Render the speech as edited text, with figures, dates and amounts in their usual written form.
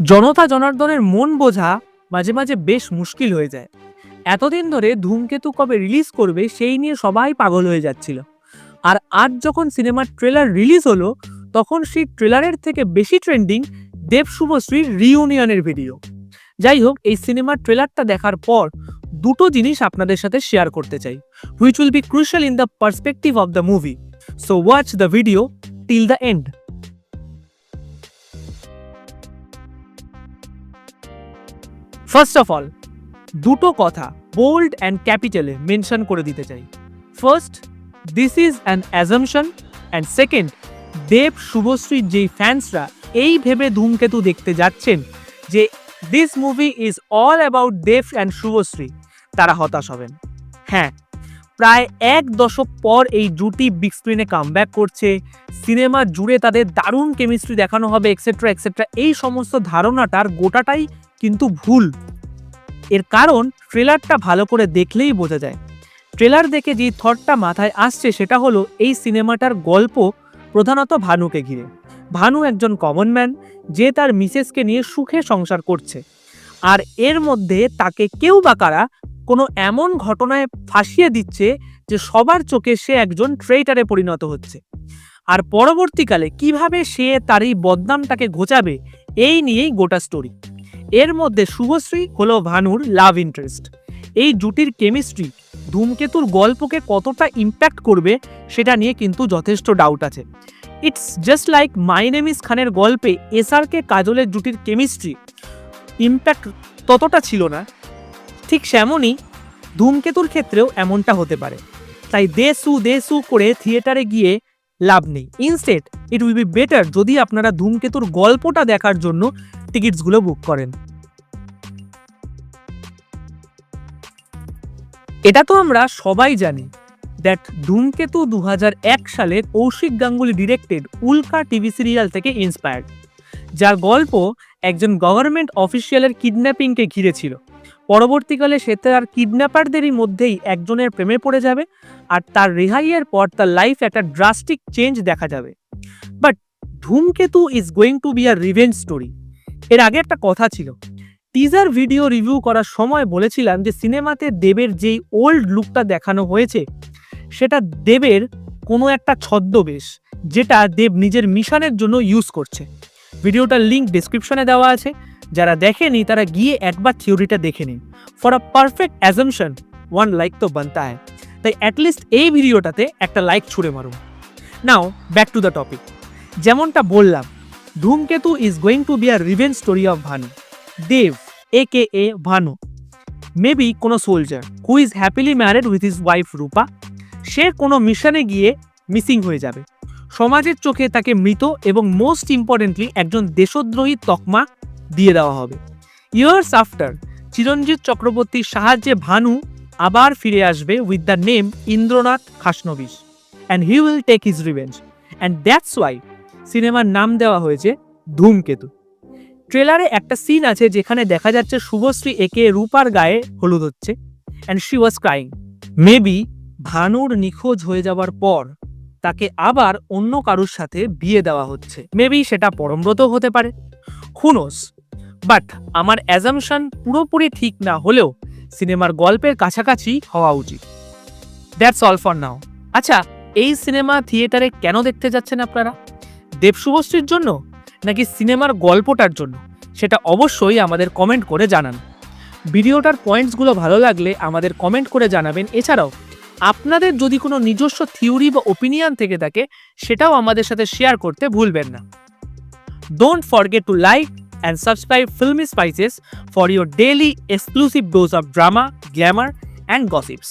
জনতা জনার্দনের মন বোঝা মাঝে মাঝে বেশ মুশকিল হয়ে যায়। এতদিন ধরে ধূমকেতু কবে রিলিজ করবে সেই নিয়ে সবাই পাগল হয়ে যাচ্ছিল। আর আজ যখন সিনেমার ট্রেলার রিলিজ হলো, তখন সেই ট্রেলারের থেকে বেশি ট্রেন্ডিং দেব শুভশ্রীর রিইউনিয়নের ভিডিও। যাই হোক, এই সিনেমার ট্রেলারটা দেখার পর দুটো জিনিস আপনাদের সাথে শেয়ার করতে চাই, which will be crucial in the perspective of the movie. So watch the video till the end. First of all, দুটো কথা বোল্ড অ্যান্ড ক্যাপিটালে মেনশন করে দিতে চাই। First, this is an assumption, and second, Dev শুভশ্রীর যেই ফ্যান্সরা এই ভেবে ধূমকেতু দেখতে যাচ্ছেন যে this movie is all about Dev and Subhashree, তারা হতাশ হবেন। হ্যাঁ, প্রায় এক দশক পর এই জুটি বিগ স্ক্রিনে কামব্যাক করছে, সিনেমা জুড়ে তাদের দারুণ কেমিস্ট্রি দেখানো হবে এক্সেট্রা এক্সেট্রা, এই সমস্ত ধারণাটার গোটাটাই কিন্তু ভুল। এর কারণ ট্রেলারটা ভালো করে দেখলেই বোঝা যায়। ট্রেলার দেখে যে থটটা মাথায় আসছে সেটা হলো এই সিনেমাটার গল্প প্রধানত ভানুকে ঘিরে। ভানু একজন কমন ম্যান যে তার মিসেসকে নিয়ে সুখে সংসার করছে, আর এর মধ্যে তাকে কেউ বা কারা কোনো এমন ঘটনায় ফাঁসিয়ে দিচ্ছে যে সবার চোখে সে একজন ট্রেইটারে পরিণত হচ্ছে। আর পরবর্তীকালে কিভাবে সে তার এই বদনামটাকে ঘোচাবে, এই নিয়েই গোটা স্টোরি। এর মধ্যে শুভশ্রী হলো ভানুর লাভ ইন্টারেস্ট। এই জুটির কেমিস্ট্রি ধূমকেতুর গল্পকে কতটা ইম্প্যাক্ট করবে সেটা নিয়ে কিন্তু যথেষ্ট ডাউট আছে। It's just like my name is খানের গল্পে এসআরকে কাজলের জুটির কেমিস্ট্রি ইম্প্যাক্ট ততটা ছিল না, ঠিক সেমনই ধূমকেতুর ক্ষেত্রেও এমনটা হতে পারে। তাই দেসু করে থিয়েটারে গিয়ে লাভ নেই। Instead it will be better যদি আপনারা ধূমকেতুর গল্পটা দেখার জন্য টিকিটসগুলো বুক করেন। এটা তো আমরা সবাই জানি দ্যাট ধূমকেতু 2001 সালে কৌশিক গাঙ্গুলি ডিরেক্টেড উল্কা টিভি সিরিয়াল থেকে ইন্সপায়ার্ড, যার গল্প একজন গভর্নমেন্ট অফিসিয়ালের কিডন্যাপিংকে ঘিরে ছিল। পরবর্তীকালে সে তার কিডন্যাপারদেরই মধ্যেই একজনের প্রেমে পড়ে যাবে, আর তার রেহাইয়ের পর তার লাইফ একটা ড্রাস্টিক চেঞ্জ দেখা যাবে। বাট ধূমকেতু is going to be a revenge story. এর আগে একটা কথা ছিল, টিজার ভিডিও রিভিউ করার সময় বলেছিলাম যে সিনেমাতে দেবের যেই ওল্ড লুকটা দেখানো হয়েছে সেটা দেবের কোনো একটা ছদ্মবেশ, যেটা দেব নিজের মিশনের জন্য ইউজ করছে। ভিডিওটার লিঙ্ক ডেসক্রিপশনে দেওয়া আছে, যারা দেখেনি তারা গিয়ে একবার থিওরিটা দেখে নিন। For a perfect assumption one like তো বানতা হ্যায়, তাই অ্যাটলিস্ট এই ভিডিওটাতে একটা লাইক ছুড়ে মারুন। Now back to the topic. যেমনটা বললাম, Dhumketu is going to be a revenge story of Bhanu. Dev AKA Bhanu maybe কোনো soldier who is happily married with his wife Rupa. সে কোনো মিশনে গিয়ে মিসিং হয়ে যাবে, সমাজের চোখে তাকে মৃত এবং মোস্ট ইম্পর্টেন্টলি একজন দেশদ্রোহী তকমা দিয়ে দেওয়া হবে। ইয়ার্স আফটার চিরঞ্জিত চক্রবর্তীর সাহায্যে ভানু আবার ফিরে আসবে with the name Indranath Khasnabish, and he will take his revenge, and that's why সিনেমার নাম দেওয়া হয়েছে ধূমকেতু। ট্রেলারে একটা সিন আছে যেখানে দেখা যাচ্ছে শুভশ্রী একে রূপার গায়ে হলুদ হচ্ছে, and she was crying. Maybe ভানুর নিখোঁজ হয়ে যাওয়ার পর তাকে আবার অন্য কারুর সাথে বিয়ে দেওয়া হচ্ছে। মেবি সেটা পরমব্রত হতে পারে, হু নোস। বাট আমার অ্যাজাম্পশন পুরোপুরি ঠিক না হলেও সিনেমার গল্পের কাছাকাছি হওয়া উচিত। That's all for now. আচ্ছা, এই সিনেমা থিয়েটারে কেন দেখতে যাচ্ছেন আপনারা? দেব শুভশ্রীর জন্য নাকি সিনেমার গল্পটার জন্য? সেটা অবশ্যই আমাদের কমেন্ট করে জানান। ভিডিওটার পয়েন্টসগুলো ভালো লাগলে আমাদের কমেন্ট করে জানাবেন। এছাড়াও আপনাদের যদি কোনো নিজস্ব থিওরি বা ওপিনিয়ন থেকে থাকে সেটাও আমাদের সাথে শেয়ার করতে ভুলবেন না। Don't forget to like and subscribe Filmy Spices for your daily exclusive dose of drama, glamour and gossips.